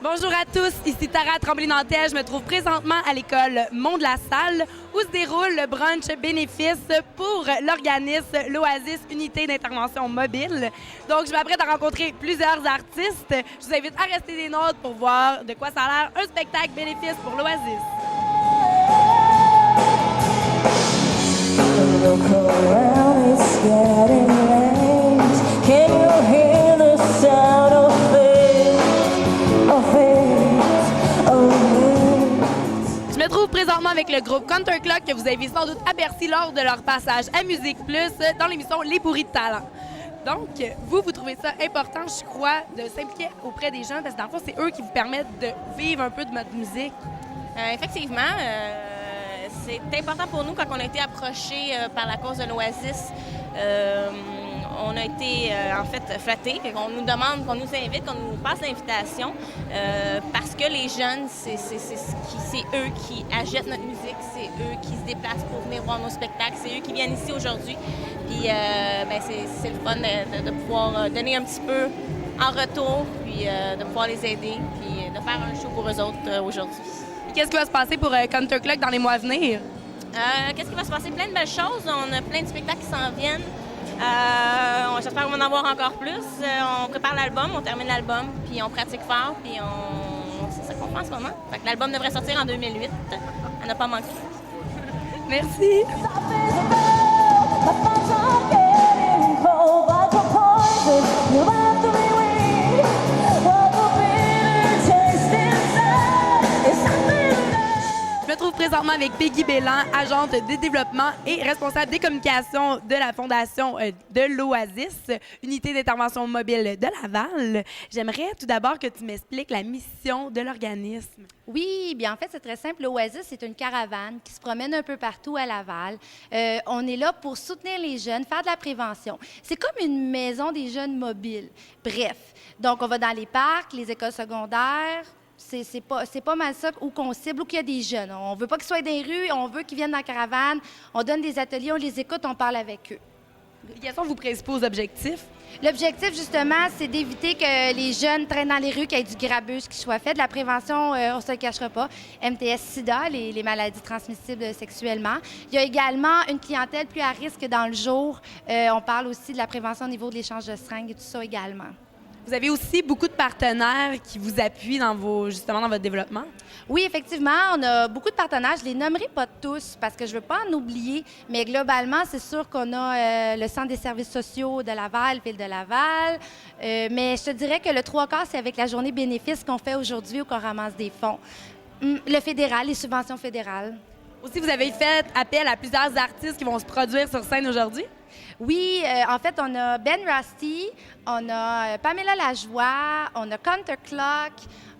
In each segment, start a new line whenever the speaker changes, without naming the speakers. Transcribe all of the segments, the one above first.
Bonjour à tous, ici Tara Tremblay-Nantel. Je me trouve présentement à l'école Mont-de-la-Salle où se déroule le brunch bénéfice pour l'organisme l'Oasis Unité d'intervention mobile. Donc, je m'apprête à rencontrer plusieurs artistes. Je vous invite à rester des nôtres pour voir de quoi ça a l'air un spectacle bénéfice pour l'Oasis.
Look around, it's getting late. Can you hear the sound of it? Of it, of it?
Je me trouve présentement avec le groupe Counterclock que vous avez sans doute aperçu lors de leur passage à Musique Plus dans l'émission Les Pourris de talent. Donc, vous trouvez ça important, je crois, de s'impliquer auprès des jeunes parce que dans le fond, c'est eux qui vous permettent de vivre un peu de votre musique.
Effectivement, c'est important pour nous quand on a été approchés par la cause de l'Oasis. On a été en fait flattés, qu'on nous demande, qu'on nous invite, qu'on nous passe l'invitation parce que les jeunes, c'est eux qui achètent notre musique, c'est eux qui se déplacent pour venir voir nos spectacles, c'est eux qui viennent ici aujourd'hui. Puis c'est le fun de pouvoir donner un petit peu en retour, puis de pouvoir les aider, puis de faire un show pour eux autres aujourd'hui.
Qu'est-ce qui va se passer pour Counterclock dans les mois à venir?
Qu'est-ce qui va se passer? Plein de belles choses. On a plein de spectacles qui s'en viennent. J'espère qu'on va en avoir encore plus. On prépare l'album, on termine l'album, puis on pratique fort, puis c'est ça qu'on fait en ce moment. Fait que l'album devrait sortir en 2008. On n'a pas manqué.
Merci! Je me trouve présentement avec Peggy Bélan, agente de développement et responsable des communications de la Fondation de l'Oasis, Unité d'intervention mobile de Laval. J'aimerais tout d'abord que tu m'expliques la mission de l'organisme.
Oui, bien en fait, c'est très simple. L'Oasis, c'est une caravane qui se promène un peu partout à Laval. On est là pour soutenir les jeunes, faire de la prévention. C'est comme une maison des jeunes mobiles. Bref, donc on va dans les parcs, les écoles secondaires. C'est pas mal ça où qu'on cible, où qu'il y a des jeunes. On veut pas qu'ils soient dans les rues, on veut qu'ils viennent dans la caravane. On donne des ateliers, on les écoute, on parle avec eux.
Quels sont vos principaux objectifs?
L'objectif, justement, c'est d'éviter que les jeunes traînent dans les rues, qu'il y ait du grabuge qui soit fait. De la prévention, on ne se le cachera pas. MTS-SIDA, les maladies transmissibles sexuellement. Il y a également une clientèle plus à risque dans le jour. On parle aussi de la prévention au niveau de l'échange de seringues et tout ça également.
Vous avez aussi beaucoup de partenaires qui vous appuient dans votre développement?
Oui, effectivement, on a beaucoup de partenaires. Je les nommerai pas tous parce que je veux pas en oublier, mais globalement, c'est sûr qu'on a le Centre des services sociaux de Laval, Ville de Laval, mais je te dirais que le 3/4, c'est avec la journée bénéfice qu'on fait aujourd'hui où qu'on ramasse des fonds. Le fédéral, les subventions fédérales.
Aussi, vous avez fait appel à plusieurs artistes qui vont se produire sur scène aujourd'hui?
Oui, en fait, on a Ben Rusty, on a Pamela Lajoie, on a Counterclock,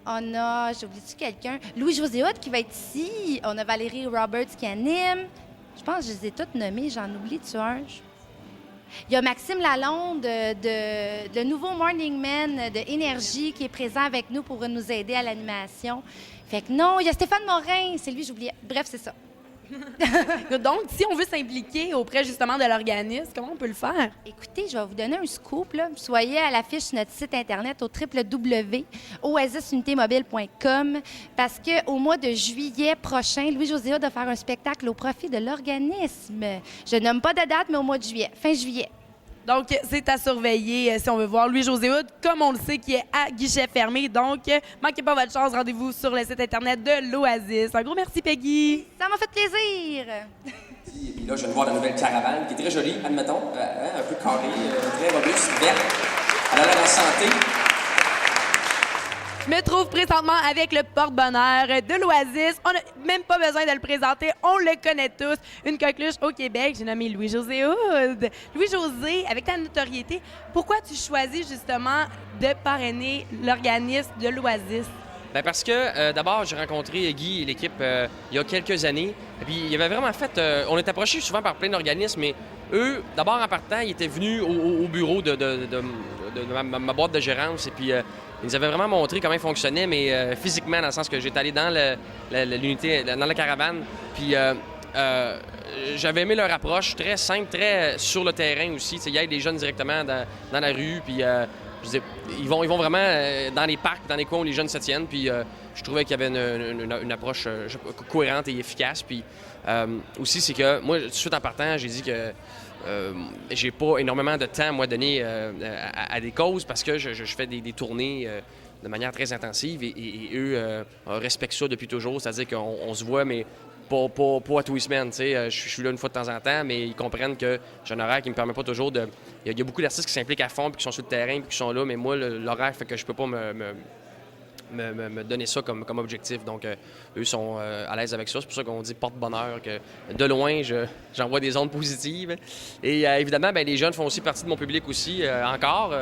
on a, j'ai oublié quelqu'un, Louis-José Hood qui va être ici, on a Valérie Roberts qui anime. Je pense que je les ai toutes nommées, j'en oublie-tu un? Il y a Maxime Lalonde, le nouveau Morning Man de Énergie qui est présent avec nous pour nous aider à l'animation. Fait que non, il y a Stéphane Morin, c'est lui, j'oubliais. Bref, c'est ça.
Donc, si on veut s'impliquer auprès justement de l'organisme, comment on peut le faire?
Écoutez, je vais vous donner un scoop. Là. Soyez à l'affiche sur notre site Internet au www.oasisunitémobile.com parce qu'au mois de juillet prochain, Louis-José Hood va faire un spectacle au profit de l'organisme. Je nomme pas de date, mais au mois de juillet, fin juillet.
Donc, c'est à surveiller si on veut voir Louis-José Hood, comme on le sait, qui est à guichet fermé. Donc, manquez pas votre chance, rendez-vous sur le site Internet de l'Oasis. Un gros merci, Peggy!
Ça m'a fait plaisir!
Et puis là, je viens de voir la nouvelle caravane, qui est très jolie, admettons, un peu carrée, très robuste, verte. Elle a l'air en santé.
Je me trouve présentement avec le porte-bonheur de l'Oasis. On n'a même pas besoin de le présenter, on le connaît tous. Une coqueluche au Québec, j'ai nommé Louis-José Hood. Louis-José, avec ta notoriété, pourquoi tu choisis justement de parrainer l'organisme de l'Oasis?
Bien parce que, d'abord, j'ai rencontré Guy et l'équipe il y a quelques années. Et puis, il y avait vraiment fait... on est approché souvent par plein d'organismes, mais eux, d'abord, en partant, ils étaient venus au bureau de ma boîte de gérance. Et puis, ils nous avaient vraiment montré comment ils fonctionnaient, mais physiquement, dans le sens que j'étais allé dans l'unité, dans la caravane. Puis, j'avais aimé leur approche, très simple, très sur le terrain aussi. Ils aident les jeunes directement dans la rue. Puis, je veux dire, ils vont vraiment dans les parcs, dans les coins où les jeunes se tiennent. Puis je trouvais qu'il y avait une approche cohérente et efficace. Puis aussi, c'est que moi, tout de suite en partant, j'ai dit que j'ai pas énormément de temps, moi, donné à des causes parce que je fais des tournées de manière très intensive et eux respectent ça depuis toujours. C'est-à-dire qu'on se voit, mais pas à tous les semaines. Je suis là une fois de temps en temps, mais ils comprennent que j'ai un horaire qui me permet pas toujours de... Il y a beaucoup d'artistes qui s'impliquent à fond, puis qui sont sur le terrain, puis qui sont là, mais moi, l'horaire fait que je peux pas me donner ça comme objectif. Donc, eux sont à l'aise avec ça. C'est pour ça qu'on dit porte-bonheur, que de loin, j'envoie des ondes positives. Et évidemment, bien, les jeunes font aussi partie de mon public aussi, encore.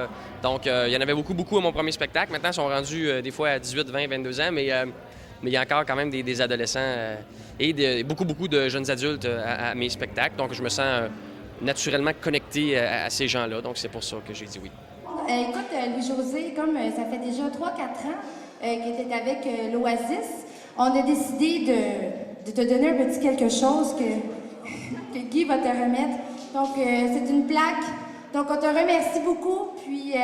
Donc, il y en avait beaucoup à mon premier spectacle. Maintenant, ils sont rendus des fois à 18, 20, 22 ans, mais il y a encore quand même des adolescents et beaucoup de jeunes adultes à mes spectacles. Donc, je me sens naturellement connecté à ces gens-là. Donc, c'est pour ça que j'ai dit oui.
Écoute, Louis-José, comme ça fait déjà 3-4 ans que tu es avec l'Oasis, on a décidé de te donner un petit quelque chose que Guy va te remettre. Donc, c'est une plaque. Donc, on te remercie beaucoup. Puis,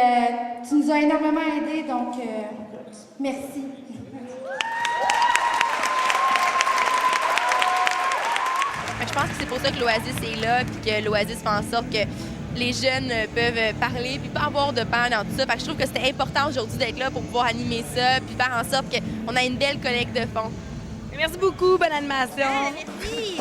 tu nous as énormément aidés. Donc, merci.
Je pense que c'est pour ça que l'Oasis est là, puis que l'Oasis fait en sorte que les jeunes peuvent parler, puis pas avoir de peur dans tout ça. Fait que je trouve que c'était important aujourd'hui d'être là pour pouvoir animer ça, puis faire en sorte qu'on a une belle collecte de fonds.
Merci beaucoup, bonne animation.
Merci!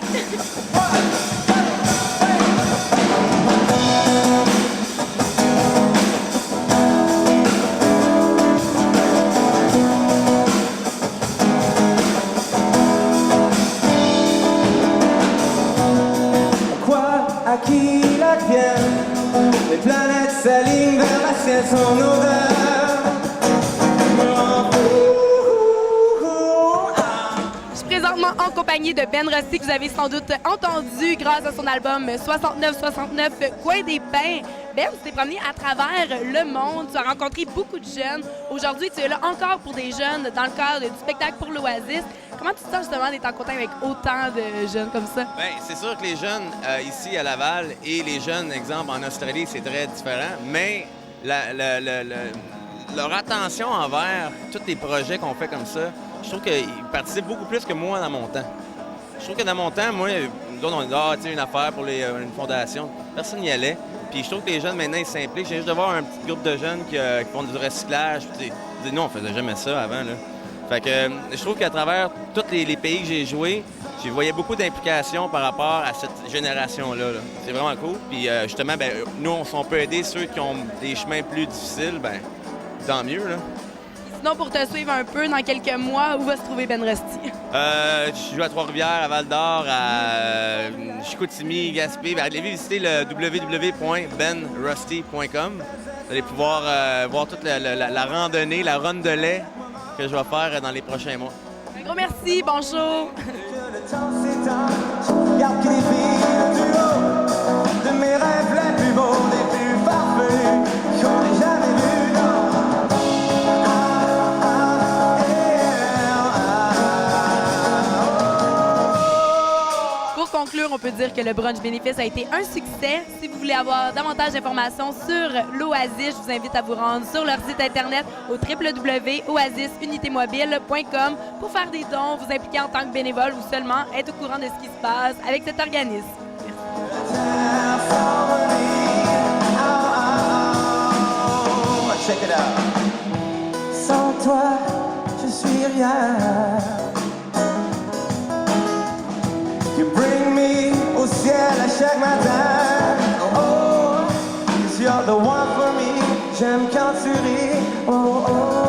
À qui la tienne, les planètes s'alignent vers la sienne, son odeur me rend fou.
Je suis présentement en compagnie de Ben Rossi, que vous avez sans doute entendu grâce à son album 6969 Coin des Pins. Ben, tu t'es promené à travers le monde, tu as rencontré beaucoup de jeunes. Aujourd'hui, tu es là encore pour des jeunes dans le cadre du spectacle pour l'Oasis. Comment tu te sens justement d'être en contact avec autant de jeunes comme ça?
Bien, c'est sûr que les jeunes ici à Laval et les jeunes, exemple, en Australie, c'est très différent, mais leur attention envers tous les projets qu'on fait comme ça, je trouve qu'ils participent beaucoup plus que moi dans mon temps. Je trouve que dans mon temps, moi, nous autres, on dit une affaire pour une fondation. Personne n'y allait. Puis je trouve que les jeunes, maintenant, ils s'impliquent. J'ai juste de voir un petit groupe de jeunes qui font du recyclage. Puis nous, on faisait jamais ça avant, là. Fait que je trouve qu'à travers tous les pays que j'ai joués, je voyais beaucoup d'implications par rapport à cette génération-là. Là. C'est vraiment cool. Puis justement, ben, nous, on peut aider ceux qui ont des chemins plus difficiles, ben tant mieux, là.
Sinon, pour te suivre un peu, dans quelques mois, où va se trouver Ben Rossi?
Je joue à Trois-Rivières, à Val-d'Or, à Chicoutimi, Gaspé. Ben, allez visiter le www.benrosty.com. Vous allez pouvoir voir toute la randonnée, la run de lait que je vais faire dans les prochains mois.
Un gros merci, bon show!
Regarde qui vit du haut de mes rêves les plus beaux, les plus parfaits qu'on ait jamais vus.
Pour conclure, on peut dire que le brunch bénéfice a été un succès. Si vous voulez avoir davantage d'informations sur l'Oasis, je vous invite à vous rendre sur leur site internet au www.oasisunitémobile.com pour faire des dons, vous impliquer en tant que bénévole ou seulement être au courant de ce qui se passe avec cet organisme.
Check it out. Sans toi, je suis rien. You bring me au ciel à chaque matin. Oh, 'cause you're the one for me. J'aime quand tu ris. Oh, oh.